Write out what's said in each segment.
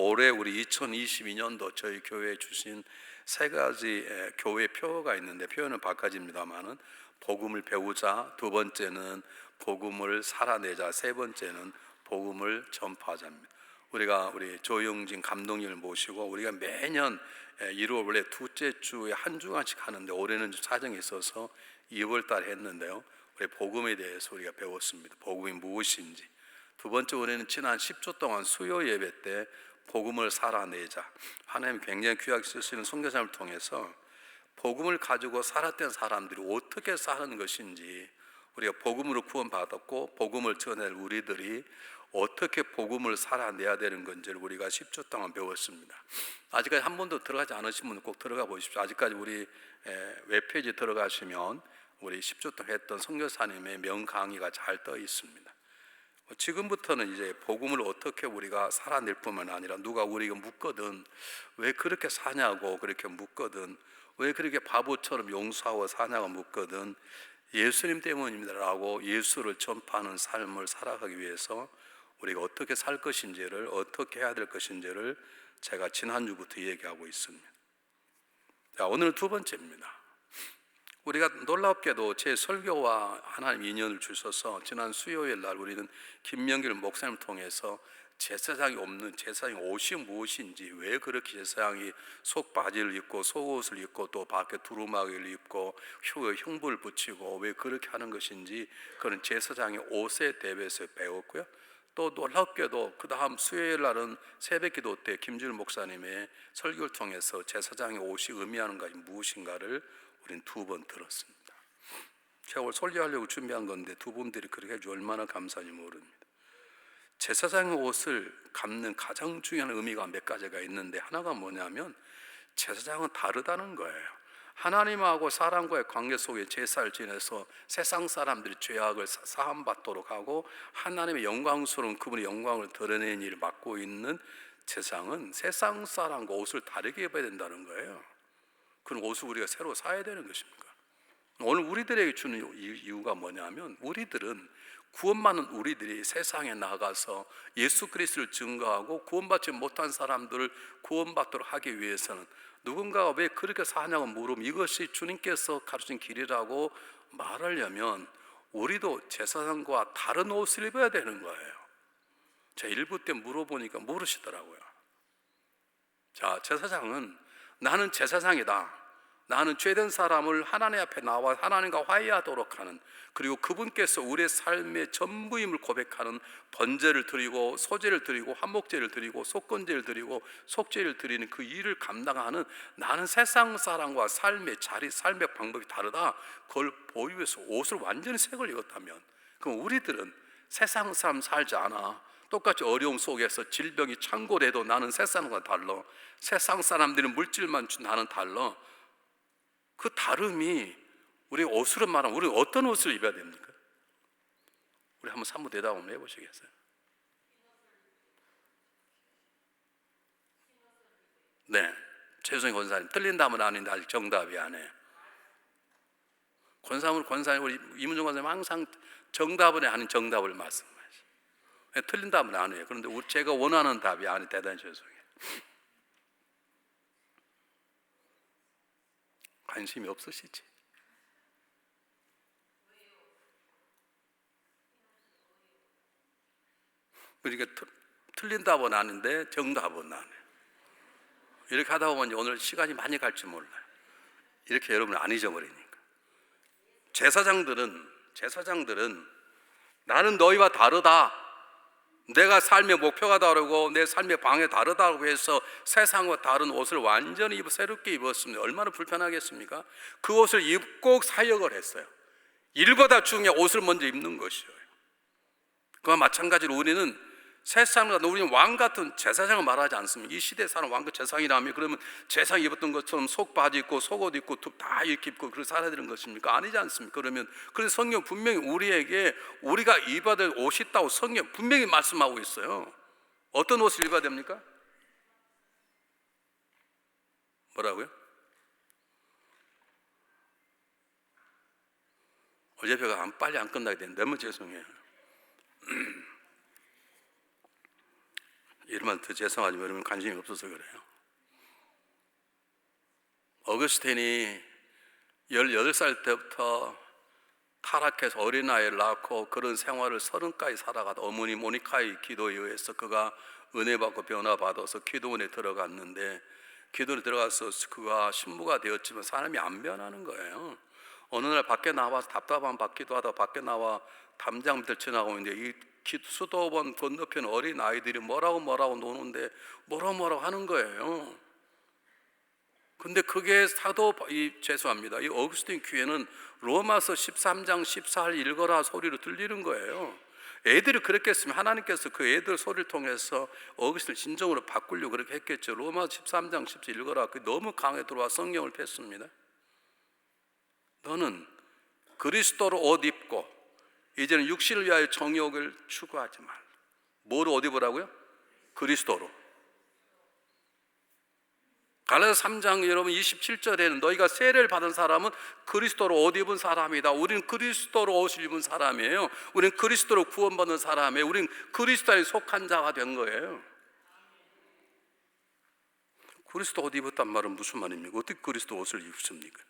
올해 우리 2022년도 저희 교회에 주신 세 가지 교회 표어가 있는데, 표현은 바가지입니다만은 복음을 배우자, 두 번째는 복음을 살아내자, 세 번째는 복음을 전파하자입니다. 우리가 우리 조영진 감독님을 모시고 우리가 매년 1월 원래 둘째 주에 한 주간씩 하는데, 올해는 사정이 있어서 2월 달에 했는데요, 우리 복음에 대해서 우리가 배웠습니다. 복음이 무엇인지. 두 번째, 올해는 지난 10주 동안 수요 예배 때 복음을 살아내자, 하나님 굉장히 귀하게 쓰시는 선교사님을 통해서 복음을 가지고 살았던 사람들이 어떻게 사는 것인지, 우리가 복음으로 구원받았고 복음을 전할 우리들이 어떻게 복음을 살아내야 되는 건지를 우리가 10주 동안 배웠습니다. 아직까지 한 번도 들어가지 않으신 분은 꼭 들어가 보십시오. 아직까지 우리 웹페이지 들어가시면 우리 10주 동안 했던 선교사님의 명강의가 잘 떠 있습니다. 지금부터는 이제 복음을 어떻게 우리가 살아낼 뿐만 아니라, 누가 우리가 묻거든 왜 그렇게 사냐고 그렇게 묻거든, 왜 그렇게 바보처럼 용서하고 사냐고 묻거든, 예수님 때문입니다라고 예수를 전파하는 삶을 살아가기 위해서 우리가 어떻게 살 것인지를, 어떻게 해야 될 것인지를 제가 지난주부터 얘기하고 있습니다. 자, 오늘 두 번째입니다. 우리가 놀랍게도 제 설교와 하나님 인연을 주셔서 지난 수요일 날 우리는 김명길 목사님을 통해서 제사장이 없는, 제사장이 옷이 무엇인지, 왜 그렇게 제사장이 속바지를 입고 속옷을 입고 또 밖에 두루마기를 입고 흉부를 붙이고 왜 그렇게 하는 것인지, 그런 제사장의 옷에 대해서 배웠고요. 또 놀랍게도 그 다음 수요일 날은 새벽기도 때 김준일 목사님의 설교를 통해서 제사장의 옷이 의미하는 것이 무엇인가를 우리는 두 번 들었습니다. 제가 오늘 설교하려고 준비한 건데 두 분들이 그렇게 해주면 얼마나 감사한지 모릅니다. 제사장의 옷을 감는 가장 중요한 의미가 몇 가지가 있는데, 하나가 뭐냐면 제사장은 다르다는 거예요. 하나님하고 사람과의 관계 속에 제사를 지내서 세상 사람들이 죄악을 사함받도록 하고 하나님의 영광스러운 그분의 영광을 드러내는 일을 맡고 있는 제사장은 세상 사람과 옷을 다르게 입어야 된다는 거예요. 그런 옷을 우리가 새로 사야 되는 것입니까? 오늘 우리들에게 주는 이유가 뭐냐면, 우리들은 구원받는 우리들이 세상에 나가서 예수 그리스도를 증거하고 구원받지 못한 사람들을 구원받도록 하기 위해서는 누군가가 왜 그렇게 사냐고 물으면 이것이 주님께서 가르친 길이라고 말하려면 우리도 제사장과 다른 옷을 입어야 되는 거예요. 제가 일부 때 물어보니까 모르시더라고요. 자, 제사장은 나는 제사장이다, 나는 죄된 사람을 하나님 앞에 나와 하나님과 화해하도록 하는, 그리고 그분께서 우리의 삶의 전부임을 고백하는 번제를 드리고 소제를 드리고 한목제를 드리고 속건제를 드리고 속제를 드리는 그 일을 감당하는, 나는 세상 사람과 삶의 자리, 삶의 방법이 다르다, 그걸 보이기 위해서 옷을 완전히 색을 입었다면, 그럼 우리들은 세상 사람 살지 않아. 똑같이 어려움 속에서 질병이 창궐해도 나는 세상과 달라. 세상 사람들은 물질만 준 나는 달라. 그 다름이 우리 옷으로 말하면 우리 어떤 옷을 입어야 됩니까? 우리 한번 산문 대답 한번 해보시겠어요? 네, 최수영 권사님 틀린다면 아닌데 아직 정답이 안 해요. 권사님 우리 이문정 권사님 항상 정답은 아닌 정답을 말씀하시죠. 틀린다면 안 해요. 그런데 제가 원하는 답이 아니, 대단히 죄송해요. 관심이 없으시지? 그러니까 틀린 답은 아닌데 정답은 안 해요. 이렇게 하다 보면 오늘 시간이 많이 갈지 몰라요. 이렇게 여러분 안 잊어버리니까. 제사장들은 나는 너희와 다르다, 내가 삶의 목표가 다르고 내 삶의 방향이 다르다고 해서 세상과 다른 옷을 완전히 새롭게 입었습니다. 얼마나 불편하겠습니까? 그 옷을 입고 사역을 했어요. 일보다 중요한 옷을 먼저 입는 것이에요. 그와 마찬가지로 우리는 세상과, 우리는 왕 같은 제사장을 말하지 않습니다. 이 시대 사람 왕과 제사장이라면 그러면 제사장 입었던 것처럼 속바지 입고 속옷 입고 다 이렇게 입고 그렇게 살아야 되는 것입니까? 아니지 않습니까? 그러면 그래서 성경 분명히 우리에게 우리가 입어야 될 옷이 있다고 성경 분명히 말씀하고 있어요. 어떤 옷을 입어야 됩니까? 뭐라고요? 어제배가 빨리 안 끝나게 되는데 너무 죄송해요. 이러면 더 죄송하지만 여러분 관심이 없어서 그래요. 어거스틴이 18살 때부터 타락해서 어린아이를 낳고 그런 생활을 30까지 살아가다 어머니 모니카의 기도에 의해서 그가 은혜 받고 변화받아서 기도원에 들어갔는데, 기도원에 들어가서 그가 신부가 되었지만 사람이 안 변하는 거예요. 어느 날 밖에 나와서 답답한 받기도 하다 밖에 나와 담장 밑을 지나고 있는데 이 수도원 건너편 어린 아이들이 뭐라고 노는데 뭐라고 하는 거예요. 근데 그게 죄송합니다. 이 어거스틴 교회는 로마서 13장 14절 읽어라 소리로 들리는 거예요. 애들이 그렇게 했으면 하나님께서 그 애들 소리를 통해서 어거스틴을 진정으로 바꾸려고 그렇게 했겠죠. 로마서 13장 14절 읽어라. 그 너무 강에 들어와 성경을 폈습니다. 너는 그리스도로 옷 입고 이제는 육신을 위하여 정욕을 추구하지 말라. 뭐로 옷 입으라고요? 그리스도로. 갈라디아서 3장 여러분 27절에는 너희가 세례를 받은 사람은 그리스도로 옷 입은 사람이다. 우리는 그리스도로 옷을 입은 사람이에요. 우리는 그리스도로 구원받는 사람이에요. 우리는 그리스도에 속한 자가 된 거예요. 그리스도 옷 입었단 말은 무슨 말입니까? 어떻게 그리스도 옷을 입습니까?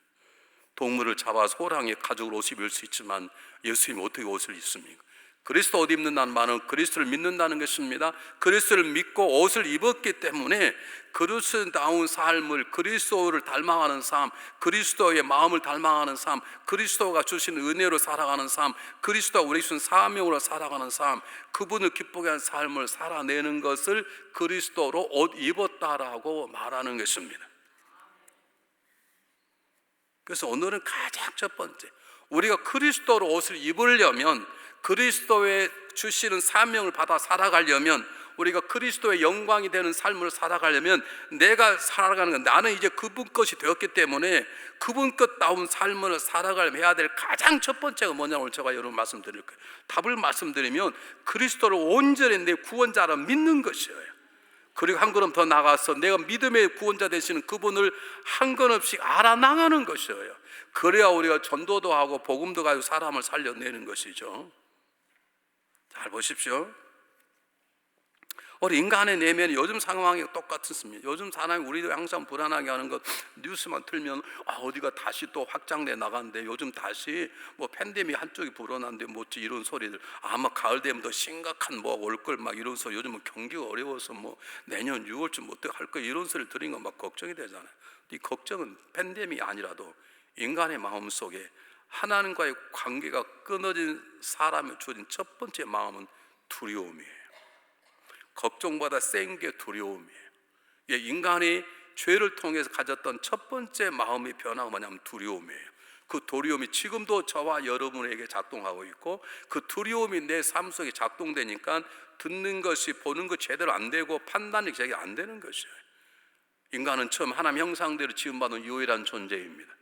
동물을 잡아서 호랑이 가죽을 옷 입을 수 있지만 예수님이 어떻게 옷을 입습니까? 그리스도 옷 입는다는 말은 그리스도를 믿는다는 것입니다. 그리스도를 믿고 옷을 입었기 때문에 그리스도다운 삶을, 그리스도를 닮아가는 삶, 그리스도의 마음을 닮아가는 삶, 그리스도가 주신 은혜로 살아가는 삶, 그리스도가 우리 주신 사명으로 살아가는 삶, 그분을 기쁘게 하는 삶을 살아내는 것을 그리스도로 옷 입었다라고 말하는 것입니다. 그래서 오늘은 가장 첫 번째, 우리가 그리스도로 옷을 입으려면, 그리스도의 주시는 사명을 받아 살아가려면, 우리가 그리스도의 영광이 되는 삶을 살아가려면, 내가 살아가는 건 나는 이제 그분 것이 되었기 때문에 그분 것다운 삶을 살아가려면 해야 될 가장 첫 번째가 뭐냐고 오늘 제가 여러분 말씀드릴 거예요. 답을 말씀드리면 그리스도를 온전히 내 구원자라 믿는 것이에요. 그리고 한 걸음 더 나가서 내가 믿음의 구원자 되시는 그분을 한 건 없이 알아나가는 것이에요. 그래야 우리가 전도도 하고 복음도 가지고 사람을 살려내는 것이죠. 잘 보십시오. 우리 인간의 내면이 요즘 상황이 똑같습니다. 요즘 사람이 우리도 항상 불안하게 하는 것, 뉴스만 틀면 어디가 다시 또 확장돼 나가는데, 요즘 다시 뭐 팬데믹 한쪽이 불어났는데 뭐지 이런 소리들, 아마 가을 되면 더 심각한 뭐 올 걸 막 이런 소리, 요즘은 경기가 어려워서 뭐 내년 6월쯤 뭐 어떻게 할 거 이런 소리를 들으니까 막 걱정이 되잖아요. 이 걱정은 팬데믹이 아니라도 인간의 마음 속에 하나님과의 관계가 끊어진 사람이 주어진 첫 번째 마음은 두려움이에요. 걱정보다 센 게 두려움이에요. 인간이 죄를 통해서 가졌던 첫 번째 마음의 변화가 뭐냐면 두려움이에요. 그 두려움이 지금도 저와 여러분에게 작동하고 있고, 그 두려움이 내 삶 속에 작동되니까 듣는 것이, 보는 것 제대로 안 되고 판단이 제대로 안 되는 것이에요. 인간은 처음 하나님 형상대로 지음받은 유일한 존재입니다.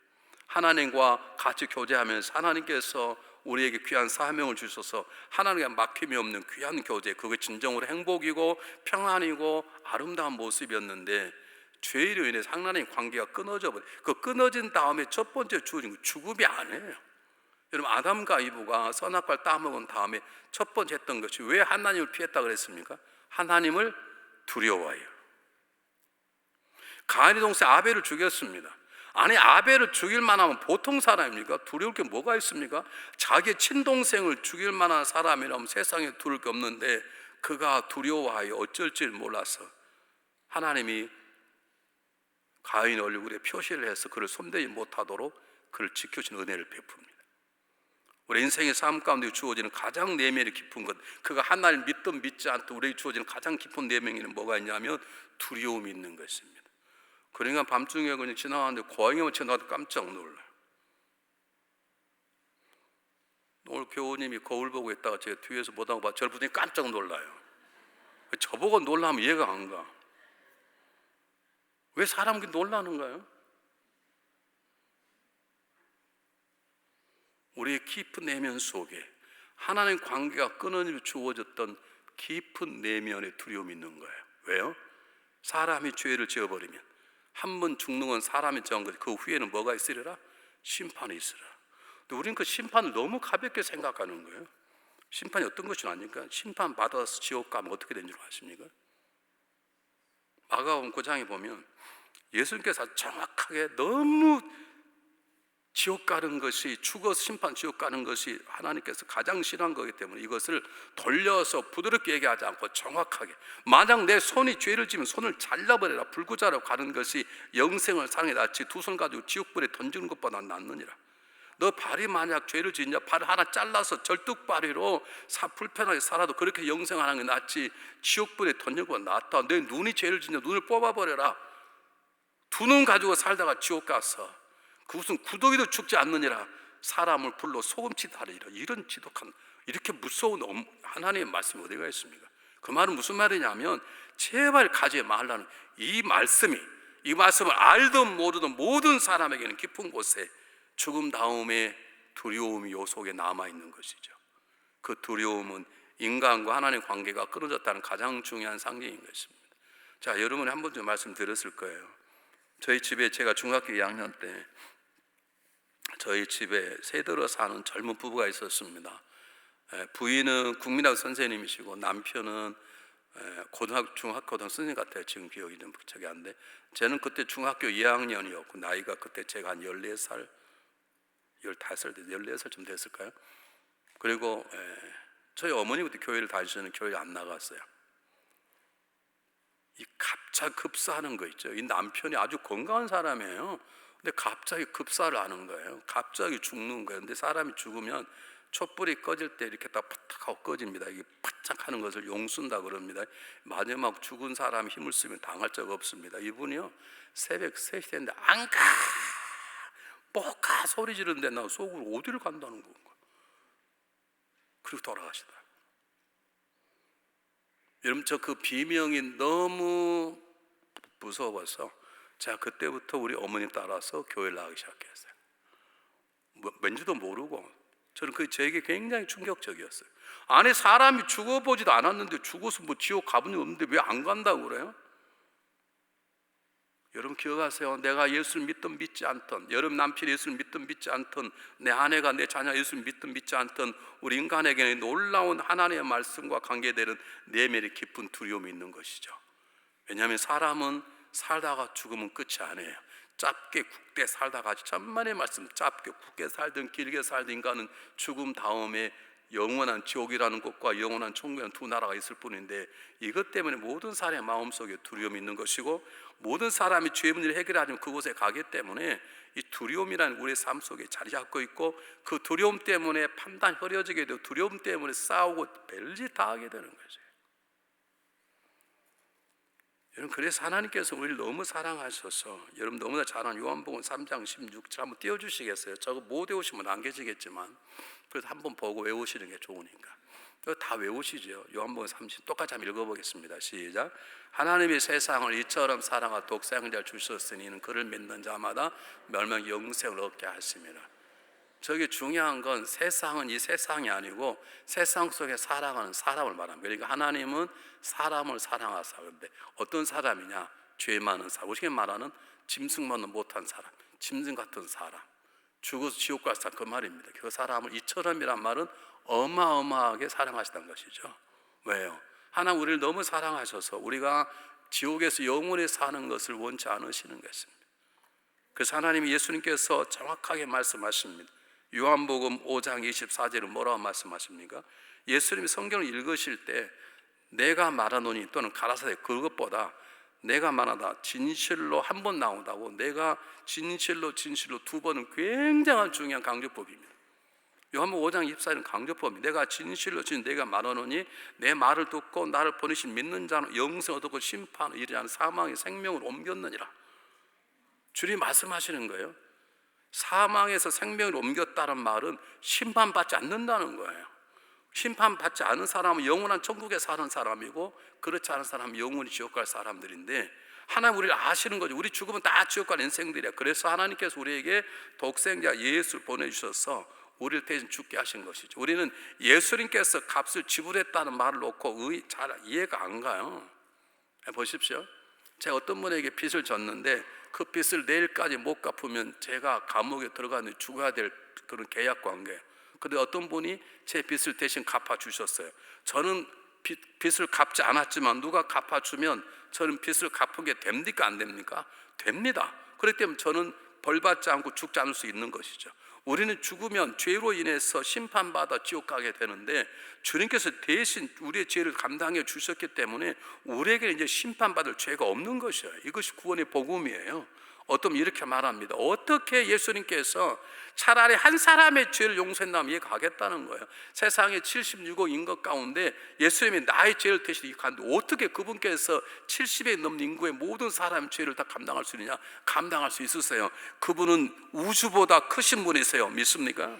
하나님과 같이 교제하면서 하나님께서 우리에게 귀한 사명을 주셔서 하나님과 막힘이 없는 귀한 교제, 그게 진정으로 행복이고 평안이고 아름다운 모습이었는데, 죄로 인해서 하나님의 관계가 끊어져 버려요. 그 끊어진 다음에 첫 번째 주어진 건 죽음이 아니에요. 여러분, 아담과 이브가 선악과를 따먹은 다음에 첫 번째 했던 것이 왜 하나님을 피했다 그랬습니까? 하나님을 두려워해요. 가인의 동생 아벨을 죽였습니다. 아니, 아벨을 죽일 만하면 보통 사람입니까? 두려울 게 뭐가 있습니까? 자기 친동생을 죽일 만한 사람이라면 세상에 두려울 게 없는데, 그가 두려워하여 어쩔 줄 몰라서 하나님이 가인 얼굴에 표시를 해서 그를 손대지 못하도록 그를 지켜주신 은혜를 베풉니다. 우리 인생의 삶 가운데 주어지는 가장 내면이 깊은 것, 그가 하나님을 믿든 믿지 않든 우리에게 주어지는 가장 깊은 내면에는 뭐가 있냐면 두려움이 있는 것입니다. 그러니까 밤중에 그냥 지나가는데 고양이만 지나가도 깜짝 놀라요. 오늘 교우님이 거울 보고 있다가 제 뒤에서 보다가 봐, 저를 보더니 깜짝 놀라요. 저보고 놀라면 이해가 안 가. 왜 사람이 놀라는가요? 우리의 깊은 내면 속에 하나님 관계가 끊어지며 주어졌던 깊은 내면의 두려움이 있는 거예요. 왜요? 사람이 죄를 지어버리면 한 번 죽는 건 사람이 정한 거지, 그 후에는 뭐가 있으리라? 심판이 있으리라. 근데 우리는 그 심판을 너무 가볍게 생각하는 거예요. 심판이 어떤 것이 아닙니까? 심판 받아서 지옥 가면 어떻게 되는 줄 아십니까? 마가복음 9장에 보면 예수님께서 정확하게 너무 지옥 가는 것이, 죽어서 심판 지옥 가는 것이 하나님께서 가장 싫어한 거기 때문에 이것을 돌려서 부드럽게 얘기하지 않고 정확하게, 만약 내 손이 죄를 지면 손을 잘라버려라, 불구자로 가는 것이 영생을 사랑에 낫지 두 손 가지고 지옥불에 던지는 것보다 낫느니라. 너 발이 만약 죄를 짓냐, 발 하나 잘라서 절뚝발이로 불편하게 살아도 그렇게 영생하는 게 낫지 지옥불에 던지는 것보다 낫다. 내 눈이 죄를 짓냐, 눈을 뽑아버려라. 두 눈 가지고 살다가 지옥 가서 그것은 구더기도 죽지 않느니라. 사람을 불러 소금치다 하리라. 이런 지독한, 이렇게 무서운 하나님의 말씀이 어디가 있습니까? 그 말은 무슨 말이냐면 제발 가지 말라는 이 말씀을 알든 모르든 모든 사람에게는 깊은 곳에 죽음 다음에 두려움이 요 속에 남아있는 것이죠. 그 두려움은 인간과 하나님의 관계가 끊어졌다는 가장 중요한 상징인 것입니다. 자, 여러분이 한 번쯤 말씀 들었을 거예요. 저희 집에, 제가 중학교 2학년 때 저희 집에 세대로 사는 젊은 부부가 있었습니다. 부인은 국민학교 선생님이시고 남편은 중학교등 선생님 같아요. 지금 기억이 좀 저기 한데, 저는 그때 중학교 2학년이었고 나이가 그때 제가 한 14살, 15살, 14살쯤 됐을까요? 그리고 저희 어머니부터 교회를 다니시는, 교회를 안 나갔어요. 이 갑자기 급사하는 거 있죠. 이 남편이 아주 건강한 사람이에요. 근데 갑자기 급사를 하는 거예요. 갑자기 죽는 거예요. 근데 사람이 죽으면 촛불이 꺼질 때 이렇게 딱 팍하고 꺼집니다. 이게 바짝 하는 것을 용순다 그럽니다. 마지막 죽은 사람이 힘을 쓰면 당할 적 없습니다. 이분이요, 새벽 3시 됐는데 안 가! 못 가! 소리 지르는데 나 속으로 어디를 간다는 건가? 그리고 돌아가시더라고요. 여러분, 저 그 비명이 너무 무서워서 제가 그때부터 우리 어머님 따라서 교회를 나가기 시작했어요. 뭔지도 모르고. 저는 그게 저에게 굉장히 충격적이었어요. 안에 사람이 죽어보지도 않았는데 죽어서 뭐 지옥 가본 적 없는데 왜 안 간다고 그래요? 여러분 기억하세요. 내가 예수를 믿든 믿지 않든, 여러분 남편이 예수를 믿든 믿지 않든, 내 아내가 내 자녀 예수를 믿든 믿지 않든, 우리 인간에게는 놀라운 하나님의 말씀과 관계되는 내면의 깊은 두려움이 있는 것이죠. 왜냐하면 사람은 살다가 죽으면 끝이 아니에요. 짧게 굳게 살다가, 천만의 말씀, 짧게 굳게 살든 길게 살든 인간은 죽음 다음에 영원한 지옥이라는 곳과 영원한 천국이라는 두 나라가 있을 뿐인데, 이것 때문에 모든 사람의 마음속에 두려움이 있는 것이고, 모든 사람이 죄의 문제를 해결하려면 그곳에 가기 때문에 이 두려움이라는 우리의 삶 속에 자리 잡고 있고, 그 두려움 때문에 판단이 흐려지게 되고, 두려움 때문에 싸우고 별짓 다 하게 되는 거죠. 여러분, 그래서 하나님께서 우리를 너무 사랑하셔서, 여러분 너무나 잘 아는 요한복음 3장 16절 한번 띄워주시겠어요? 저거 못 외우시면 안 계시겠지만 그래서 한번 보고 외우시는 게 좋으니까. 다 외우시죠. 요한복음 30 똑같이 한번 읽어보겠습니다. 시작. 하나님이 세상을 이처럼 사랑하 독생자를 주셨으니 이는 그를 믿는 자마다 멸망 영생을 얻게 하심이라. 저게 중요한 건 세상은 이 세상이 아니고 세상 속에 살아가는 사람을 말합니다. 그러니까 하나님은 사람을 사랑하사. 그런데 어떤 사람이냐? 죄 많은 사람, 우리가 말하는 짐승만은 못한 사람, 짐승 같은 사람, 죽어서 지옥 갈 사람, 그 말입니다. 그 사람을 이처럼이란 말은 어마어마하게 사랑하시다는 것이죠. 왜요? 하나님 우리를 너무 사랑하셔서 우리가 지옥에서 영원히 사는 것을 원치 않으시는 것입니다. 그래서 하나님이, 예수님께서 정확하게 말씀하십니다. 요한복음 5장 24절은 뭐라고 말씀하십니까? 예수님이 성경을 읽으실 때 내가 말하노니, 또는 가라사대 그것보다 내가 말하다 진실로 한 번 나온다고, 내가 진실로 두 번은 굉장한 중요한 강조법입니다. 요한복음 5장 24절은 강조법입니다. 내가 진실로 내가 말하노니 내 말을 듣고 나를 보내신 믿는 자는 영생을 얻고 심판을 이르지 않은 사망의 생명을 옮겼느니라. 주님 말씀하시는 거예요. 사망에서 생명을 옮겼다는 말은 심판받지 않는다는 거예요. 심판받지 않은 사람은 영원한 천국에 사는 사람이고, 그렇지 않은 사람은 영원히 지옥 갈 사람들인데, 하나님 우리를 아시는 거죠. 우리 죽으면 다 지옥 갈 인생들이야. 그래서 하나님께서 우리에게 독생자 예수를 보내주셔서 우리를 대신 죽게 하신 것이죠. 우리는 예수님께서 값을 지불했다는 말을 놓고 잘 이해가 안 가요. 보십시오. 제가 어떤 분에게 빚을 졌는데 그 빚을 내일까지 못 갚으면 제가 감옥에 들어가는 죽어야 될 그런 계약 관계예요. 그런데 어떤 분이 제 빚을 대신 갚아주셨어요. 저는 빚을 갚지 않았지만 누가 갚아주면 저는 빚을 갚은 게 됩니까? 안 됩니까? 됩니다. 그렇기 때문에 저는 벌받지 않고 죽지 않을 수 있는 것이죠. 우리는 죽으면 죄로 인해서 심판받아 지옥 가게 되는데, 주님께서 대신 우리의 죄를 감당해 주셨기 때문에 우리에게는 이제 심판받을 죄가 없는 것이에요. 이것이 구원의 복음이에요. 어떤 분이 이렇게 말합니다. 어떻게 예수님께서 차라리 한 사람의 죄를 용서한다면 이해가 가겠다는 거예요. 세상에 76억 인구 가운데 예수님이 나의 죄를 대신 가는데 어떻게 그분께서 70에 넘는 인구의 모든 사람의 죄를 다 감당할 수 있느냐? 감당할 수 있으세요. 그분은 우주보다 크신 분이세요. 믿습니까?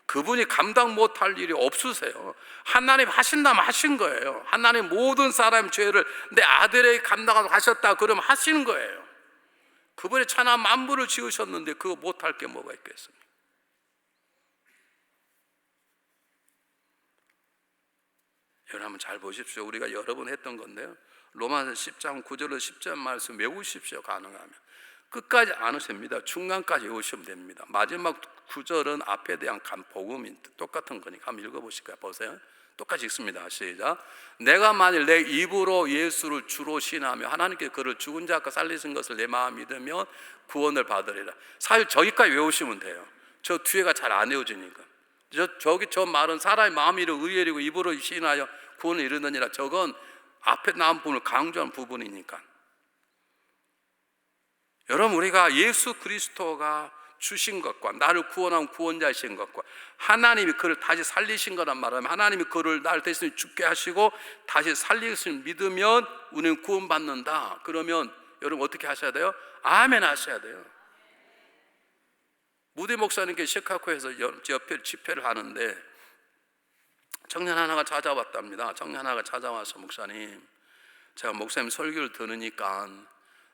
그분이 감당 못할 일이 없으세요. 하나님 하신다면 하신 거예요. 하나님 모든 사람의 죄를 내 아들에게 감당하셨다 그러면 하시는 거예요. 그분이 천하 만물을 지으셨는데 그거 못할 게 뭐가 있겠습니까? 여러분 한번 잘 보십시오. 우리가 여러 번 했던 건데요, 로마서 10장 9절로 10절 말씀 외우십시오. 가능하면 끝까지 안 오십니다. 중간까지 외우시면 됩니다. 마지막 9절은 앞에 대한 복음이 똑같은 거니까 한번 읽어보실까요? 보세요. 똑같이 읽습니다. 시작. 내가 만일 내 입으로 예수를 주로 신하며 하나님께 그를 죽은 자 가운데 살리신 것을 내 마음 믿으면 구원을 받으리라. 사실 저기까지 외우시면 돼요. 저 뒤에가 잘 안 외워지니까. 저 말은 사람의 마음이로 의뢰리고 입으로 신하여 구원을 이루느니라. 저건 앞에 나온 부분을 강조한 부분이니까. 여러분, 우리가 예수 그리스도가 주신 것과 나를 구원한 구원자이신 것과 하나님이 그를 다시 살리신 거란 말하면, 하나님이 그를 나를 대신 죽게 하시고 다시 살리신 믿으면 우리는 구원받는다. 그러면 여러분 어떻게 하셔야 돼요? 아멘 하셔야 돼요. 무대 목사님께 시카고에서 옆에 집회를 하는데 청년 하나가 찾아왔답니다. 청년 하나가 찾아와서, 목사님, 제가 목사님 설교를 들으니까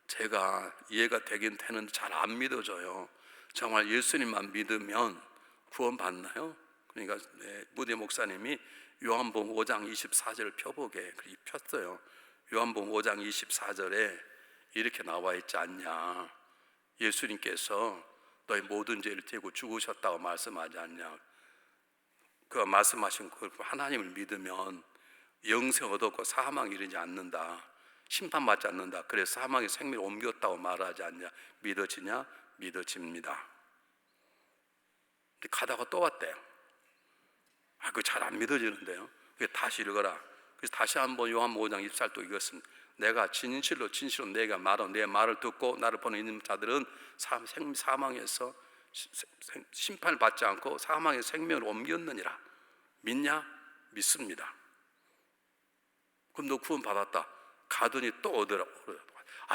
제가 이해가 되긴 되는데 잘 안 믿어져요. 정말 예수님만 믿으면 구원 받나요? 그러니까 무대 목사님이 요한복음 5장 24절을 펴보게 그렇게 폈어요. 요한복음 5장 24절에 이렇게 나와 있지 않냐? 예수님께서 너희 모든 죄를 지고 죽으셨다고 말씀하지 않냐? 그 말씀하신 그 하나님을 믿으면 영생 얻었고 사망 이르지 않는다, 심판받지 않는다. 그래서 사망의 생명을 옮겼다고 말하지 않냐? 믿어지냐? 믿어집니다. 가다가 또 왔대요. 그거 잘 안 믿어지는데요. 다시 읽어라. 그래서 다시 한번 요한 5장 24절 또 읽었습니다. 내가 진실로 내가 말한 내 말을 듣고 나를 보는 있는 자들은 사망에서 심판을 받지 않고 사망의 생명을 옮겼느니라. 믿냐? 믿습니다. 그럼 너 구원 받았다. 가더니 또 얻으라고.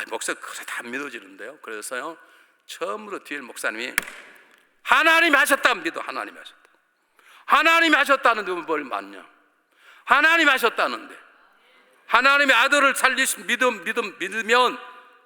목사 그래 다 안 믿어지는데요. 그래서요, 처음으로 뒤에 목사님이 하나님이 하셨다 믿어. 하나님이 하셨다. 하나님이 하셨다는데 뭘 맞냐? 하나님이 하셨다는데, 하나님의 아들을 살리신 믿으면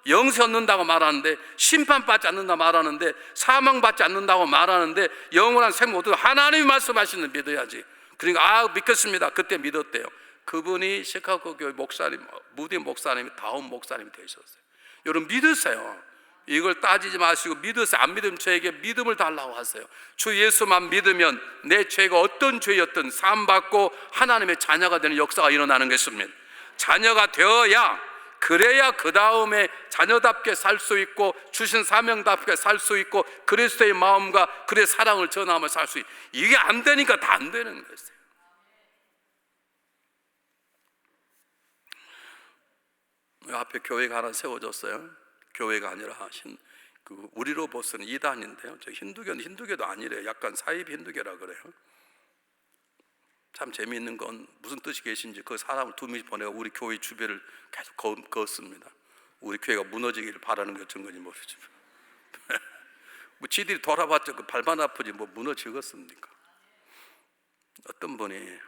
영생 얻는다고 말하는데, 심판받지 않는다고 말하는데, 사망받지 않는다고 말하는데, 영원한 생명 얻어. 하나님이 말씀하시는 믿어야지. 그러니까 믿겠습니다. 그때 믿었대요. 그분이 시카고 교회 목사님, 무디 목사님이 다음 목사님이 되셨어요. 여러분 믿으세요. 이걸 따지지 마시고 믿으세요. 안 믿으면 저에게 믿음을 달라고 하세요. 주 예수만 믿으면 내 죄가 어떤 죄였든 사함받고 하나님의 자녀가 되는 역사가 일어나는 것입니다. 자녀가 되어야, 그래야 그 다음에 자녀답게 살 수 있고 주신 사명답게 살 수 있고 그리스도의 마음과 그의 사랑을 전하며 살 수 있고, 이게 안 되니까 다 안 되는 거예요. 앞에 교회가 하나 세워졌어요. 교회가 아니라 우리로 보서는 이단인데요. 저 힌두교도 아니래요. 약간 사입 힌두교라 그래요. 참 재미있는 건 무슨 뜻이 계신지 그 사람을 두 명이 보내고 우리 교회 주변을 계속 걷습니다. 우리 교회가 무너지기를 바라는 게 어쩐 건지 모르죠. 뭐 지들이 돌아봤자 그 발만 아프지 뭐 무너지겠습니까? 어떤 분이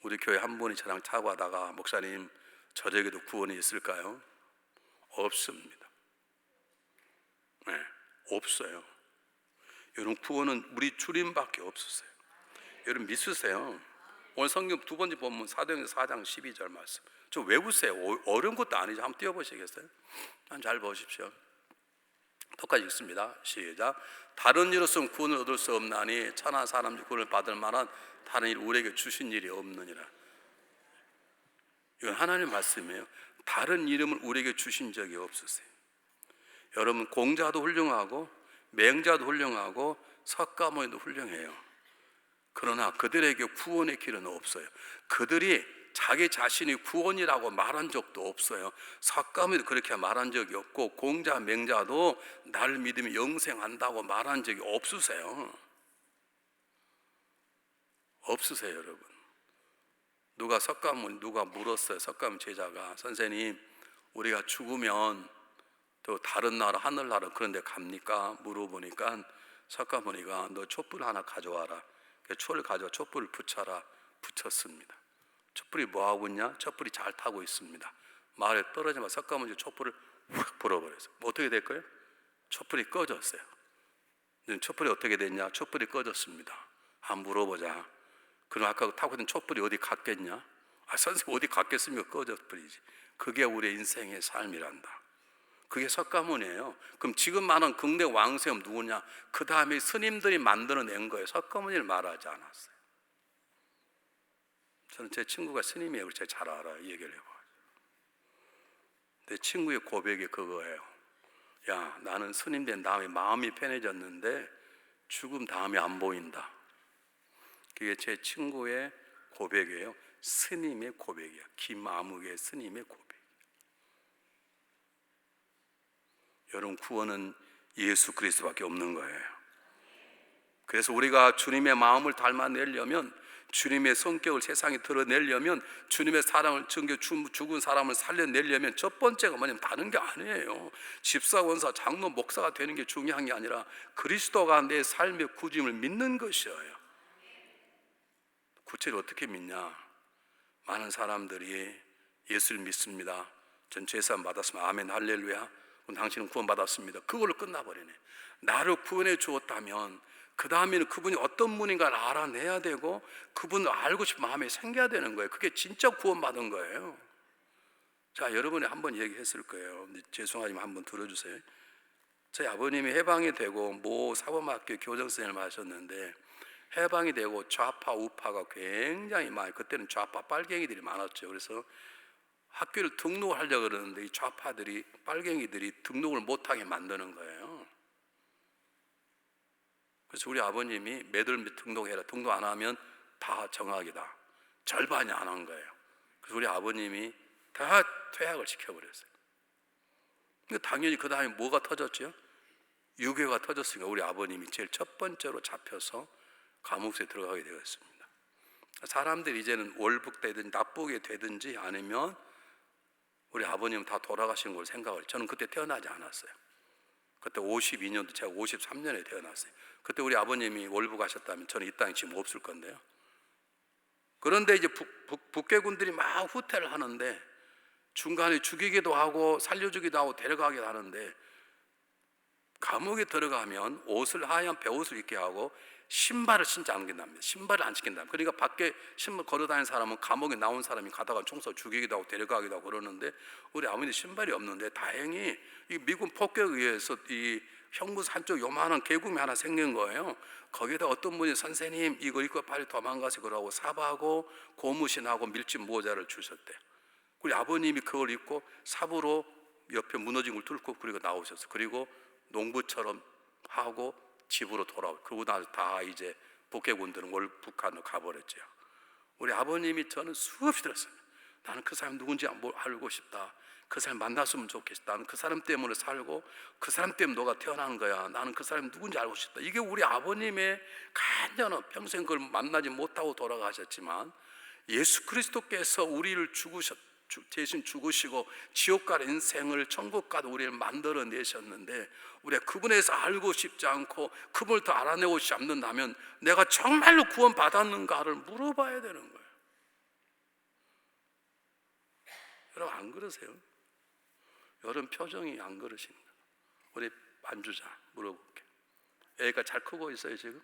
우리 교회 한 분이 저랑 차고 하다가, 목사님 저에게도 구원이 있을까요? 없습니다. 네, 없어요. 여러분 구원은 우리 주님밖에 없으세요. 여러분 믿으세요. 오늘 성경 두 번째 본문 사도행전 4장 12절 말씀 좀 외우세요. 어려운 것도 아니죠. 한번 띄워보시겠어요? 잘 보십시오. 똑같이 읽습니다. 시작. 다른 일로서는 구원을 얻을 수 없나니 천하 사람들 구원을 받을 만한 다른 일 우리에게 주신 일이 없느니라. 이건 하나님의 말씀이에요. 다른 이름을 우리에게 주신 적이 없으세요. 여러분, 공자도 훌륭하고 맹자도 훌륭하고 석가모니도 훌륭해요. 그러나 그들에게 구원의 길은 없어요. 그들이 자기 자신이 구원이라고 말한 적도 없어요. 석가모니도 그렇게 말한 적이 없고, 공자, 맹자도 나를 믿으면 영생한다고 말한 적이 없으세요. 없으세요, 여러분. 누가 물었어요. 석가모니 제자가, 선생님, 우리가 죽으면 또 다른 나라, 하늘나라 그런 데 갑니까? 물어보니까 석가모니가 너 촛불 하나 가져와라. 초를 가져와 촛불을 붙여라. 붙였습니다. 촛불이 뭐하고 있냐? 촛불이 잘 타고 있습니다. 마을에 떨어지면 석가모니 촛불을 확 불어버렸어요. 뭐 어떻게 될까요? 촛불이 꺼졌어요. 촛불이 어떻게 됐냐? 촛불이 꺼졌습니다. 물어보자. 그럼 아까 타고 있던 촛불이 어디 갔겠냐? 선생님 어디 갔겠습니까? 꺼져버리지. 그게 우리의 인생의 삶이란다. 그게 석가모니예요. 그럼 지금 말하는 극내 왕세음 누구냐? 그 다음에 스님들이 만들어낸 거예요. 석가모니를 말하지 않았어요. 저는 제 친구가 스님이에요. 그래서 제가 잘 알아요. 얘기를 해봐요. 내 친구의 고백이 그거예요. 야, 나는 스님 된 다음에 마음이 편해졌는데 죽음 다음에 안 보인다. 그게 제 친구의 고백이에요. 스님의 고백이야. 김아무개 스님의 고백. 여러분, 구원은 예수 그리스도밖에 없는 거예요. 그래서 우리가 주님의 마음을 닮아내려면, 주님의 성격을 세상에 드러내려면, 주님의 사랑을 증거, 죽은 사람을 살려내려면 첫 번째가 뭐냐면 다른 게 아니에요. 집사, 원사, 장로, 목사가 되는 게 중요한 게 아니라 그리스도가 내 삶의 구주임을 믿는 것이에요. 구체로 어떻게 믿냐? 많은 사람들이 예수를 믿습니다. 전 죄사함 받았으면 아멘 할렐루야. 당신은 구원받았습니다. 그걸로 끝나버리네. 나를 구원해 주었다면 그 다음에는 그분이 어떤 분인가를 알아내야 되고, 그분을 알고 싶은 마음이 생겨야 되는 거예요. 그게 진짜 구원받은 거예요. 자, 여러분이 한번 얘기했을 거예요. 죄송하지만 한번 들어주세요. 저희 아버님이 해방이 되고 모 사범학교 교정선생님을 하셨는데, 해방이 되고 좌파 우파가 굉장히 많이, 그때는 좌파 빨갱이들이 많았죠. 그래서 학교를 등록을 하려고 그러는데 이 좌파들이, 빨갱이들이 등록을 못하게 만드는 거예요. 그래서 우리 아버님이 매달 등록해라. 등록 안 하면 다 정학이다. 절반이 안 한 거예요. 그래서 우리 아버님이 다 퇴학을 시켜버렸어요. 그러니까 당연히 그 다음에 뭐가 터졌죠? 유교가 터졌으니까 우리 아버님이 제일 첫 번째로 잡혀서 감옥에 들어가게 되었습니다. 사람들이 이제는 월북되든지 납북이 되든지 아니면 우리 아버님은 다 돌아가신 걸 생각을, 저는 그때 태어나지 않았어요. 그때 52년도, 제가 53년에 태어났어요. 그때 우리 아버님이 월북하셨다면 저는 이 땅에 지금 없을 건데요. 그런데 이제 북괴군들이 막 후퇴를 하는데, 중간에 죽이기도 하고 살려주기도 하고 데려가기도 하는데, 감옥에 들어가면 옷을, 하얀 배옷을 입게 하고 신발을 신지 않는답니다. 신발을 안 신긴다. 그러니까 밖에 신발 걸어다니는 사람은, 감옥에 나온 사람이 가다가 총서 죽이기도 하고 데려가기도 하고 그러는데, 우리 아버님 신발이 없는데 다행히 이 미군 폭격에 의해서 이 형무소 한쪽 요만한 계곡이 하나 생긴 거예요. 거기다 어떤 분이 선생님 이거 입고 빨리 도망가세요 그러고 사바하고 고무신하고 밀짚 모자를 주셨대. 우리 아버님이 그걸 입고 삽으로 옆에 무너진 걸 뚫고 그리고 나오셨어요. 그리고 농부처럼 하고 집으로 돌아오고, 그러고 나서 다 이제 북괴군들은 북한으로 가버렸죠. 우리 아버님이 저는 수없이 들었어요. 나는 그 사람 누군지 알고 싶다. 그 사람 만났으면 좋겠다. 나는 그 사람 때문에 살고 그 사람 때문에 너가 태어나는 거야. 나는 그 사람 누군지 알고 싶다. 이게 우리 아버님의 간절한, 평생 그걸 만나지 못하고 돌아가셨지만 예수 그리스도께서 우리를 대신 죽으시고 지옥 갈 인생을, 천국 갈 우리를 만들어 내셨는데, 우리가 그분에서 알고 싶지 않고 그분을 더 알아내고 싶지 않는다면 내가 정말로 구원 받았는가를 물어봐야 되는 거예요. 여러분 안 그러세요? 여러분 표정이 안 그러시는 거예요. 우리 만주자 물어볼게요. 애가 잘 크고 있어요 지금?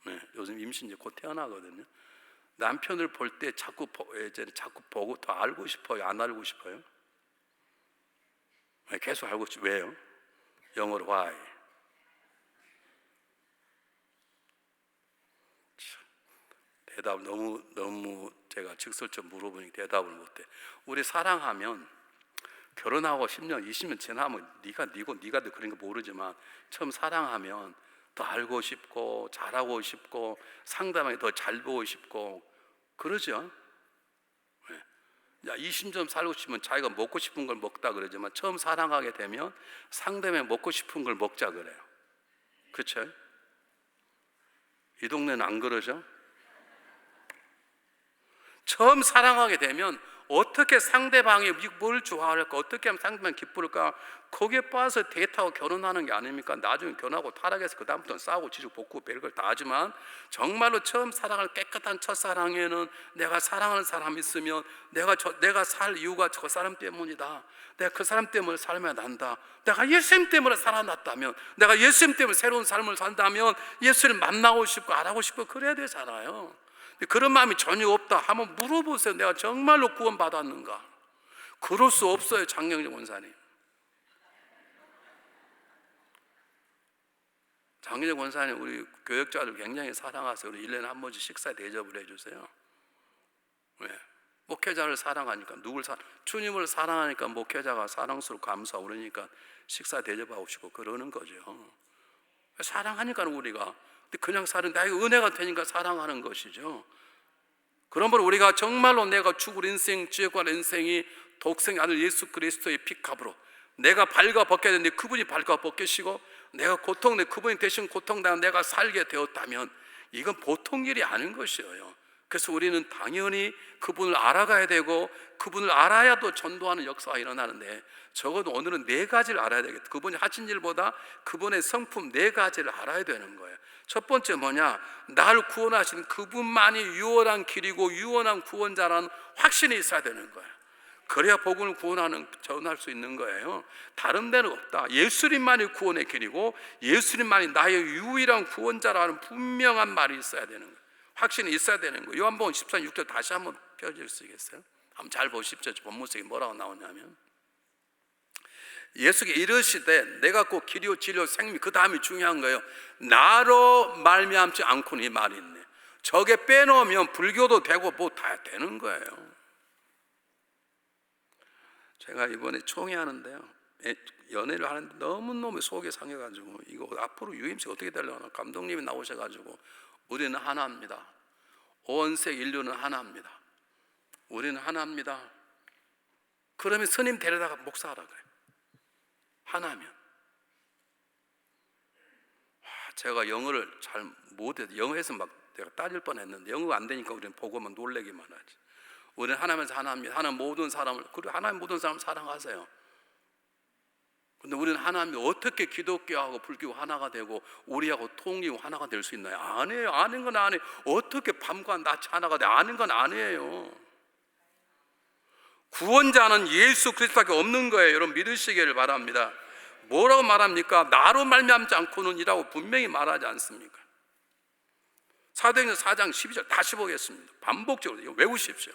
네, 요즘 임신 이제 곧 태어나거든요. 남편을 볼 때 자꾸 보고 더 알고 싶어요? 안 알고 싶어요? 계속 알고 싶어요. 왜요? 영어로 why? 대답 너무 제가 직설적으로 물어보니까 대답을 못해. 우리 사랑하면 결혼하고 10년, 20년 지나면 네가 니고 네가 더 그런 거 모르지만 처음 사랑하면 더 알고 싶고 잘하고 싶고 상대방이 더 잘 보고 싶고 그러죠. 야, 20년 살고 싶으면 자기가 먹고 싶은 걸 먹다 그러지만 처음 사랑하게 되면 상대방이 먹고 싶은 걸 먹자 그래요. 그렇죠? 이 동네는 안 그러죠? 처음 사랑하게 되면 어떻게 상대방이 뭘 좋아할까, 어떻게 하면 상대방이 기쁠까, 거기에 빠져서 데이트하고 결혼하는 게 아닙니까? 나중에 결혼하고 타락해서 그 다음부터는 싸우고 지지고 볶고 별걸 다 하지만 정말로 처음 사랑할 깨끗한 첫사랑에는 내가 사랑하는 사람이 있으면 내가 살 이유가 저 사람 때문이다, 내가 그 사람 때문에 살아야 난다, 내가 예수님 때문에 살아났다면, 내가 예수님 때문에 새로운 삶을 산다면 예수를 만나고 싶고 알아보고 싶고 그래야 되잖아요. 그런 마음이 전혀 없다 하면 물어보세요. 내가 정말로 구원받았는가? 그럴 수 없어요. 장영정 원사님. 장영정 원사님 우리 교역자들 굉장히 사랑하세요. 우리 1년에 한 번씩 식사 대접을 해주세요. 왜? 목회자를 사랑하니까, 주님을 사랑하니까 목회자가 사랑스럽고 감사하고 그러니까 식사 대접하고 싶고 그러는 거죠. 사랑하니까 우리가, 그냥 사는 나에게 은혜가 되니까 사랑하는 것이죠. 그러므로 우리가 정말로 내가 죽을 인생, 지옥과 인생이 독생의 아들 예수 그리스도의 피값으로 내가 발가 벗겨야 되는데 그분이 발가 벗기시고 내가 고통내 그분이 대신 고통당한 내가 살게 되었다면 이건 보통 일이 아닌 것이에요. 그래서 우리는 당연히 그분을 알아가야 되고 그분을 알아야 또 전도하는 역사가 일어나는데 적어도 오늘은 4가지를 알아야 되겠다. 그분이 하신 일보다 그분의 성품 4가지를 알아야 되는 거예요. 첫 번째 뭐냐? 나를 구원하신 그분만이 유일한 길이고 유일한 구원자라는 확신이 있어야 되는 거예요. 그래야 복음을 전할 수 있는 거예요. 다른 데는 없다. 예수님만이 구원의 길이고 예수님만이 나의 유일한 구원자라는 분명한 말이 있어야 되는 거예요. 확신이 있어야 되는 거예요. 요한복음 14장 6절 다시 한번 펴줄 수 있겠어요? 한번 잘 보십시오. 본문속에 뭐라고 나오냐면 예수께 이르시되 내가 곧 길이요 진리요 생명, 그 다음이 중요한 거예요. 나로 말미암지 않고는, 이 말이 있네. 저게 빼놓으면 불교도 되고 뭐 다 되는 거예요. 제가 이번에 총회하는데요, 연애를 하는데 너무너무 속이 상해가지고 이거 앞으로 UMC가 어떻게 되려나, 감독님이 나오셔가지고 우리는 하나입니다. 온 세계 인류는 하나입니다. 우리는 하나입니다. 그러면 스님 데려다가 목사하라 그래요. 하나면. 제가 영어를 잘 못해서 영어에서 막 내가 따질 뻔했는데 영어가 안 되니까 우리는 보고만 놀래기만 하지. 우리는 하나면서 하나입니다. 하나님 모든 사람을, 그리고 하나님 모든 사람을 사랑하세요. 근데 우리는 하나님 어떻게 기독교하고 불교 하나가 되고 우리하고 통일하고 하나가 될 수 있나요? 아니에요. 아는 건 아니에요. 어떻게 밤과 낮이 하나가 돼? 아는 건 아니에요. 구원자는 예수 그리스도밖에 없는 거예요. 여러분 믿으시기를 바랍니다. 뭐라고 말합니까? 나로 말미암지 않고는 이라고 분명히 말하지 않습니까? 사도행전 4장 12절 다시 보겠습니다. 반복적으로 이거 외우십시오.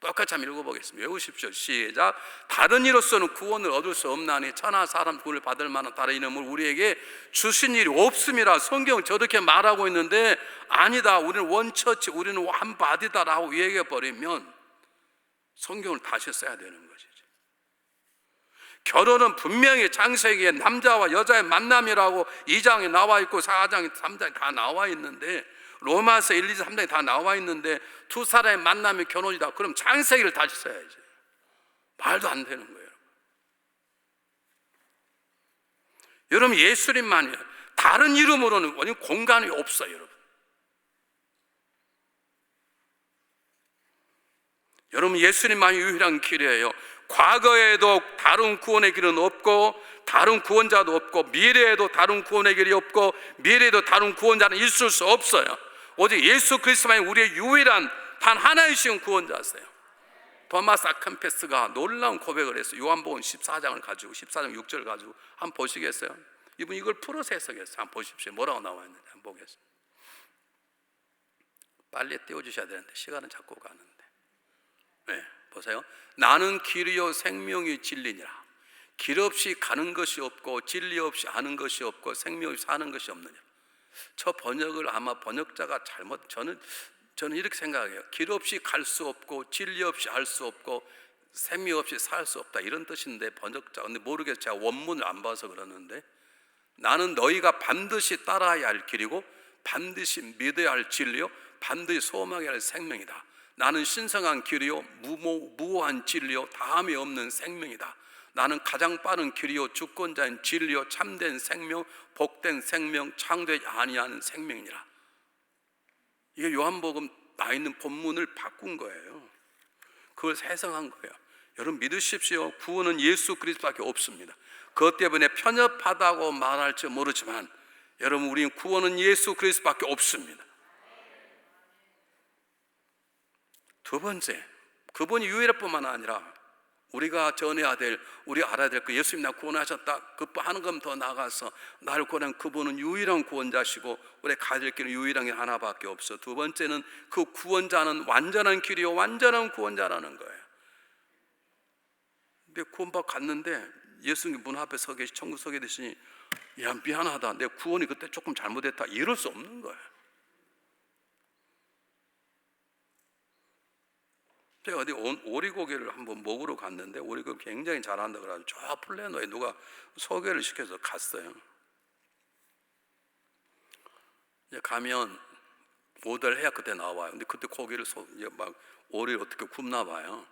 똑같이 한번 읽어보겠습니다. 외우십시오. 시작. 다른 이로서는 구원을 얻을 수 없나니 천하 사람 구원을 받을 만한 다른 이름을 우리에게 주신 일이 없음이라. 성경은 저렇게 말하고 있는데 아니다, 우리는 원처치, 우리는 한 바디다라고 얘기해버리면 성경을 다시 써야 되는 것이죠. 결혼은 분명히 창세기에 남자와 여자의 만남이라고 2장에 나와 있고 4장, 3장에 다 나와 있는데, 로마서 1, 2, 3장에 다 나와 있는데 두 사람의 만남이 결혼이다. 그럼 창세기를 다시 써야지. 말도 안 되는 거예요. 여러분 예수님만이에요. 다른 이름으로는 공간이 없어요. 여러분. 여러분 예수님만이 유일한 길이에요. 과거에도 다른 구원의 길은 없고 다른 구원자도 없고 미래에도 다른 구원의 길이 없고 미래에도 다른 구원자는 있을 수 없어요. 오직 예수 그리스도만이 우리의 유일한 단 하나이신 구원자세요. 토마스 아켐페스가 놀라운 고백을 했어요. 요한복음 14장을 가지고 14장 6절을 가지고 한번 보시겠어요? 이분 이걸 풀어서 해석했어요. 한번 보십시오. 뭐라고 나와 있는지 한번 보겠습니다. 빨리 띄워주셔야 되는데 시간은 자꾸 가는데. 네, 보세요. 나는 길이요 생명이 진리니라. 길 없이 가는 것이 없고 진리 없이 아는 것이 없고 생명 없이 사는 것이 없느냐. 저 번역을 아마 번역자가 저는 이렇게 생각해요. 길 없이 갈 수 없고 진리 없이 알 수 없고 셈이 없이 살 수 없다 이런 뜻인데 번역자, 근데 모르겠어요. 제가 원문을 안 봐서 그러는데, 나는 너희가 반드시 따라야 할 길이고 반드시 믿어야 할 진리요 반드시 소망해야 할 생명이다. 나는 신성한 길이요 무오한 진리요 다함이 없는 생명이다. 나는 가장 빠른 길이요 주권자인 진리요 참된 생명 복된 생명 창조하지 아니하는 생명이니라. 이게 요한복음 나 있는 본문을 바꾼 거예요. 그걸 해석한 거예요. 여러분 믿으십시오. 구원은 예수 그리스도밖에 없습니다. 그것 때문에 편협하다고 말할지 모르지만 여러분 우리는 구원은 예수 그리스도밖에 없습니다. 두 번째, 그분이 유일할 뿐만 아니라 우리가 전해야 될, 우리 알아야 될 그 예수님 나 구원하셨다 그 하는 것 더 나아가서 나를 구원한 그분은 유일한 구원자시고 우리 가야 될 길은 유일한 게 하나밖에 없어. 두 번째는 그 구원자는 완전한 길이요 완전한 구원자라는 거예요. 근데 구원받고 갔는데 예수님 문 앞에 서 계시 천국 서게 되시니 야 미안하다 내 구원이 그때 조금 잘못했다 이럴 수 없는 거예요. 제가 어디 오리고기를 한번 먹으러 갔는데 오리고기 굉장히 잘한다 그래가지고 저 플래너에 누가 소개를 시켜서 갔어요. 이제 가면 오더를 해야 그때 나와요. 근데 그때 고기를 이제 막 오리를 어떻게 굽나 봐요.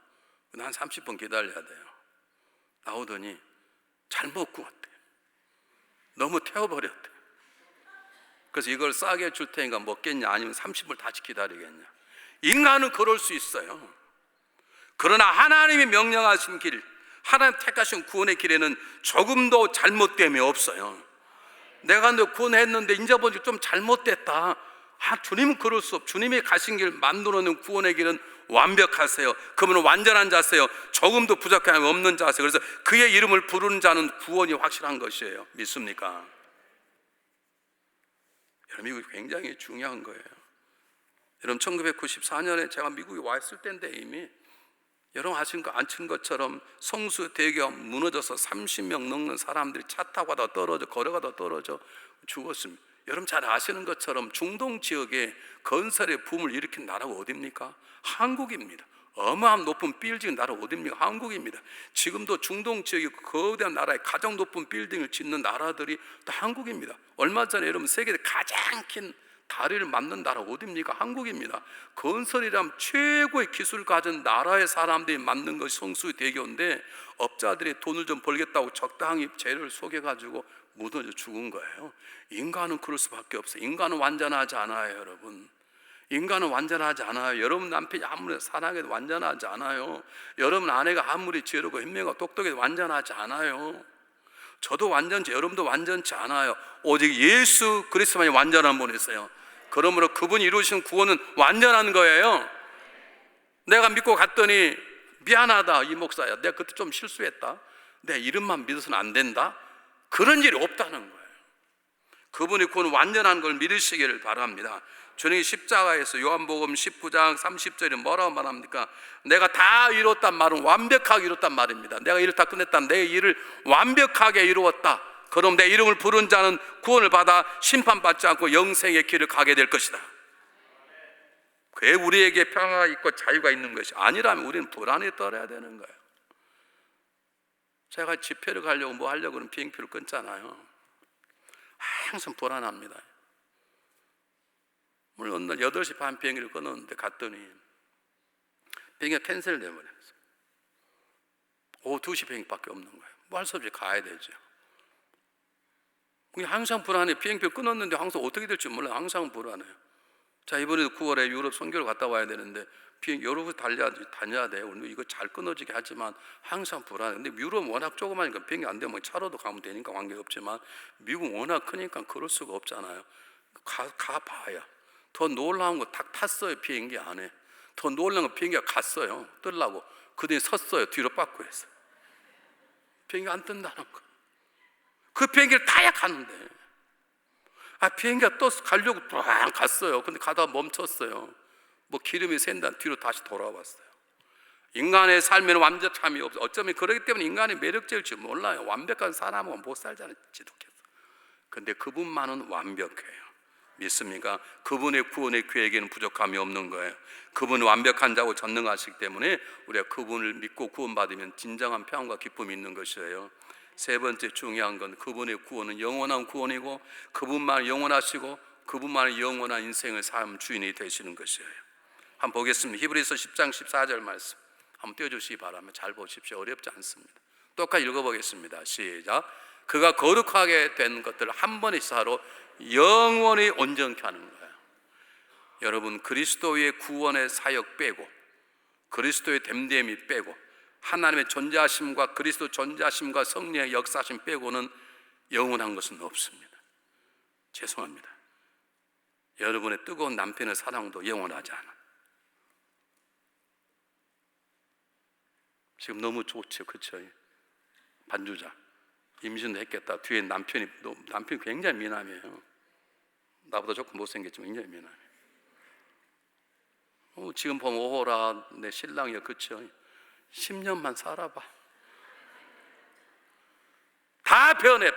근데 한 30분 기다려야 돼요. 나오더니 잘못 구웠대. 너무 태워버렸대. 그래서 이걸 싸게 줄 테니까 먹겠냐 아니면 30분 다시 기다리겠냐. 인간은 그럴 수 있어요. 그러나 하나님이 명령하신 길, 하나님 택하신 구원의 길에는 조금도 잘못됨이 없어요. 내가 너 구원했는데 이제 보니까 좀 잘못됐다. 주님은 그럴 수 없어. 주님이 가신 길 만들어놓은 구원의 길은 완벽하세요. 그분은 완전한 자세요. 조금도 부족함이 없는 자세요. 그래서 그의 이름을 부르는 자는 구원이 확실한 것이에요. 믿습니까? 여러분 이거 굉장히 중요한 거예요. 여러분 1994년에 제가 미국에 와 있을 때인데 이미 여러분 아신 것처럼 성수대교가 무너져서 30명 넘는 사람들이 차 타고 가다 떨어져 걸어가다 떨어져 죽었습니다. 여러분 잘 아시는 것처럼 중동 지역에 건설의 붐을 일으킨 나라가 어디입니까? 한국입니다. 어마어마한 높은 빌딩 나라 어디입니까? 한국입니다. 지금도 중동 지역의 거대한 나라에 가장 높은 빌딩을 짓는 나라들이 다 한국입니다. 얼마 전에 여러분 세계에 가장 긴 다리를 맞는 나라가 어디입니까? 한국입니다. 건설이라면 최고의 기술을 가진 나라의 사람들이 만든 것이 성수대교인데 업자들이 돈을 좀 벌겠다고 적당히 재료를 속여가지고 무너져 죽은 거예요. 인간은 그럴 수밖에 없어요. 인간은 완전하지 않아요, 여러분. 인간은 완전하지 않아요. 여러분 남편이 아무리 사랑해도 완전하지 않아요. 여러분 아내가 아무리 지혜롭고 현명하고 똑똑해도 완전하지 않아요. 저도 완전치, 여러분도 완전치 않아요. 오직 예수 그리스도만이 완전한 분이세요. 그러므로 그분이 이루신 구원은 완전한 거예요. 내가 믿고 갔더니 미안하다 이 목사야, 내가 그때 좀 실수했다, 내 이름만 믿어서는 안 된다, 그런 일이 없다는 거예요. 그분이 구원 완전한 걸 믿으시기를 바랍니다. 주님이 십자가에서 요한복음 19장 30절에 뭐라고 말합니까? 내가 다 이뤘단 말은 완벽하게 이뤘단 말입니다. 내가 일을 다 끝냈다, 내 일을 완벽하게 이루었다. 그럼 내 이름을 부른 자는 구원을 받아 심판받지 않고 영생의 길을 가게 될 것이다. 그게 우리에게 평화가 있고 자유가 있는 것이 아니라면 우리는 불안에 떨어야 되는 거예요. 제가 집회를 가려고 뭐 하려고 그러면 비행표를 끊잖아요. 항상 불안합니다. 물론 오늘 8시 반 비행기를 끊었는데 갔더니 비행기가 캔슬 돼버렸어요. 오후 2시 비행기밖에 없는 거예요. 뭐 할 수 없이 가야 되죠. 항상 불안해. 비행표 끊었는데 항상 어떻게 될지 몰라요. 항상 불안해요. 자, 이번에도 9월에 유럽 선교를 갔다 와야 되는데 비행 여러 번 다녀야 돼요. 오늘 이거 잘 끊어지게 하지만 항상 불안해. 근데 유럽은 워낙 조그마니까 비행기 안 되면 차로도 가면 되니까 관계없지만 미국은 워낙 크니까 그럴 수가 없잖아요. 가봐야 더 놀라운 거 딱 탔어요. 비행기 안에 더 놀라운 거 비행기가 갔어요. 뜨려고 그들이 섰어요. 뒤로 빠꾸 했어요. 비행기 안 뜬다는 거. 그 비행기를 타야 가는데 비행기가 또 가려고 쫙 갔어요. 근데 가다가 멈췄어요. 뭐 기름이 샌다 뒤로 다시 돌아왔어요. 인간의 삶에는 완벽함이 없어. 어쩌면 그렇기 때문에 인간의 매력적일지 몰라요. 완벽한 사람은 못 살잖아요. 지독해서. 근데 그분만은 완벽해요. 믿습니까? 그분의 구원의 계획에는 부족함이 없는 거예요. 그분은 완벽한 자고 전능하시기 때문에 우리가 그분을 믿고 구원받으면 진정한 평안과 기쁨이 있는 것이에요. 세 번째 중요한 건 그분의 구원은 영원한 구원이고 그분만 영원하시고 그분만 영원한 인생을 삶 주인이 되시는 것이에요. 한번 보겠습니다. 히브리서 10장 14절 말씀 한번 띄워주시기 바랍니다. 잘 보십시오. 어렵지 않습니다. 똑같이 읽어보겠습니다. 시작. 그가 거룩하게 된 것들을 한 번의 시사로 영원히 온전케 하는 거예요. 여러분, 그리스도의 구원의 사역 빼고 그리스도의 됨됨이 빼고 하나님의 존재하심과 그리스도 존재하심과 성령의 역사하심 빼고는 영원한 것은 없습니다. 죄송합니다. 여러분의 뜨거운 남편의 사랑도 영원하지 않아. 지금 너무 좋죠, 그렇죠? 반주자 임신도 했겠다. 뒤에 남편이 굉장히 미남이에요. 나보다 조금 못생겼지만 굉장히 미남이에요. 지금 보면 오호라 내 신랑이요, 그렇죠? 10년만 살아봐. 다 변해.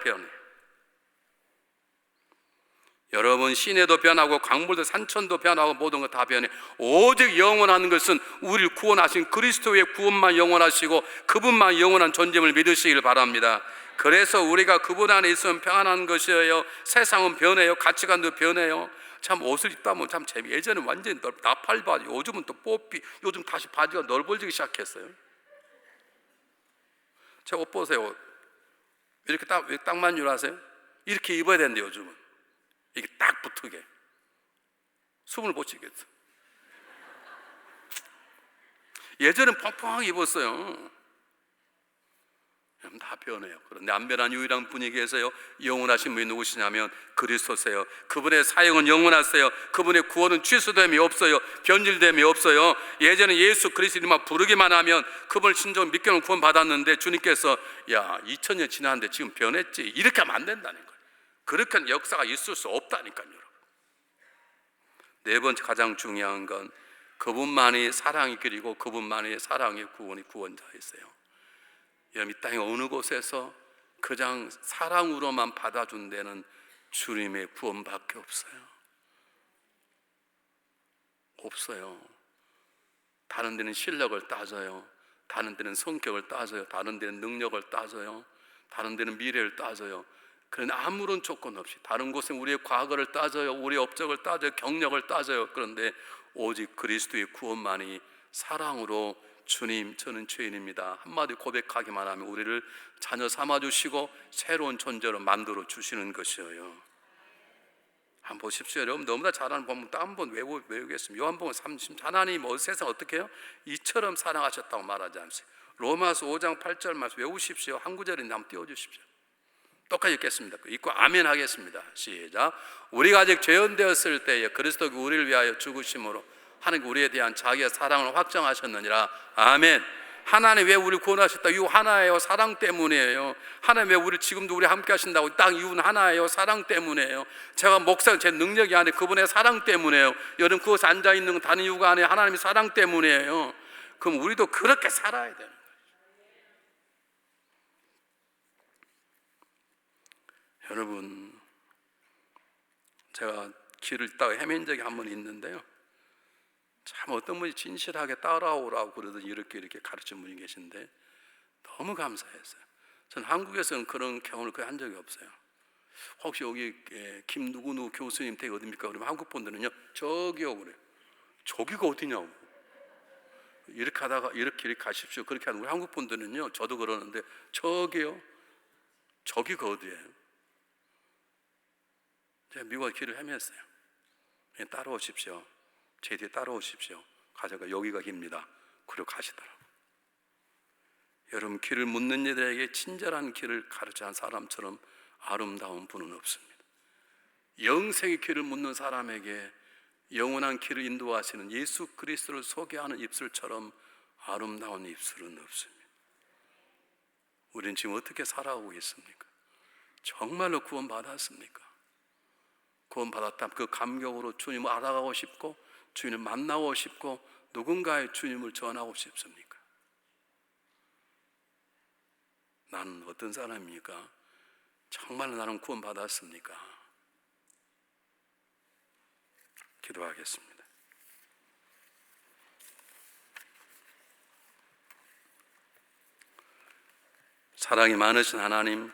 여러분, 시내도 변하고 강물도 산천도 변하고 모든 것 다 변해. 오직 영원한 것은 우리를 구원하신 그리스도의 구원만 영원하시고 그분만 영원한 존재를 믿으시길 바랍니다. 그래서 우리가 그분 안에 있으면 평안한 것이에요. 세상은 변해요. 가치관도 변해요. 참 옷을 입다 보면 참 예전에 완전히 나팔 바지, 요즘은 또 뽀삐, 요즘 다시 바지가 넓어지기 시작했어요. 제 옷 보세요. 이렇게 딱만 줄 아세요? 이렇게 입어야 되는데 요즘은 이게 딱 붙게 숨을 못 쉬겠어. 예전엔 펑펑하게 입었어요. 다 변해요. 그런데 안 변한 유일한 분이 계세요. 영원하신 분이 누구시냐면 그리스도세요. 그분의 사역은 영원하세요. 그분의 구원은 취소됨이 없어요. 변질됨이 없어요. 예전에 예수 그리스도만 부르기만 하면 그분을 진정 믿기는 구원 받았는데 주님께서 2000년 지났는데 지금 변했지, 이렇게 하면 안 된다는 거예요. 그렇게 하는 역사가 있을 수 없다니까요. 네 번째 가장 중요한 건 그분만이 사랑이 그리고 그분만이 사랑의 구원자이세요. 여러분, 이 땅의 어느 곳에서 그냥 사랑으로만 받아준 데는 주님의 구원밖에 없어요. 다른 데는 실력을 따져요. 다른 데는 성격을 따져요. 다른 데는 능력을 따져요. 다른 데는 미래를 따져요. 그런데 아무런 조건 없이 다른 곳은 우리의 과거를 따져요. 우리의 업적을 따져요. 경력을 따져요. 그런데 오직 그리스도의 구원만이 사랑으로 주님, 저는 죄인입니다 한마디 고백하기만 하면 우리를 자녀 삼아주시고 새로운 존재로 만들어 주시는 것이에요. 한번 보십시오. 여러분, 너무나 잘하는 본문 또 한번 외우겠습니다. 요한복음 30, 하나님 세상 어떻게 해요? 이처럼 사랑하셨다고 말하지 않으세요? 로마서 5장 8절 말씀 외우십시오. 한 구절인데 한번 띄워주십시오. 똑같이 읽겠습니다. 읽고 아멘 하겠습니다. 시작. 우리가 아직 죄인되었을 때에 그리스도가 우리를 위하여 죽으심으로 하나님 우리에 대한 자기의 사랑을 확정하셨느니라. 아멘. 하나님 왜 우리를 구원하셨다? 이유 하나예요. 사랑 때문이에요. 하나님 왜 우리 지금도 우리 함께 하신다고? 딱 이유는 하나예요. 사랑 때문이에요. 제가 목사 제 능력이 아니에요. 그분의 사랑 때문이에요. 여러분, 그곳에 앉아있는 건 다른 이유가 아니에요. 하나님의 사랑 때문이에요. 그럼 우리도 그렇게 살아야 되는 거예요. 여러분, 제가 길을 있다가 헤맨 적이 한 번 있는데요, 참 어떤 분이 진실하게 따라오라고 그러더니 이렇게 가르친 분이 계신데 너무 감사했어요. 저는 한국에서는 그런 경험을 거의 한 적이 없어요. 혹시 여기 김 누구 교수님 댁 어딥니까? 그러면 한국 분들은요, 저기요 그래요. 저기가 어디냐고. 이렇게 하다가 이렇게 가십시오. 그렇게 하는 우리 한국 분들은요, 저도 그러는데 저기요, 저기가 어디예요? 제가 미국에 길을 헤맸어요. 따라오십시오. 제 뒤에 따라오십시오. 가자가 여기가 깁니다. 그리고 가시더라고요. 여러분, 길을 묻는 이들에게 친절한 길을 가르치는 사람처럼 아름다운 분은 없습니다. 영생의 길을 묻는 사람에게 영원한 길을 인도하시는 예수 그리스도를 소개하는 입술처럼 아름다운 입술은 없습니다. 우리는 지금 어떻게 살아오고 있습니까? 정말로 구원받았습니까? 구원받았다면 그 감격으로 주님을 알아가고 싶고 주님을 만나고 싶고 누군가의 주님을 전하고 싶습니까? 나는 어떤 사람입니까? 정말로 나는 구원받았습니까? 기도하겠습니다. 사랑이 많으신 하나님,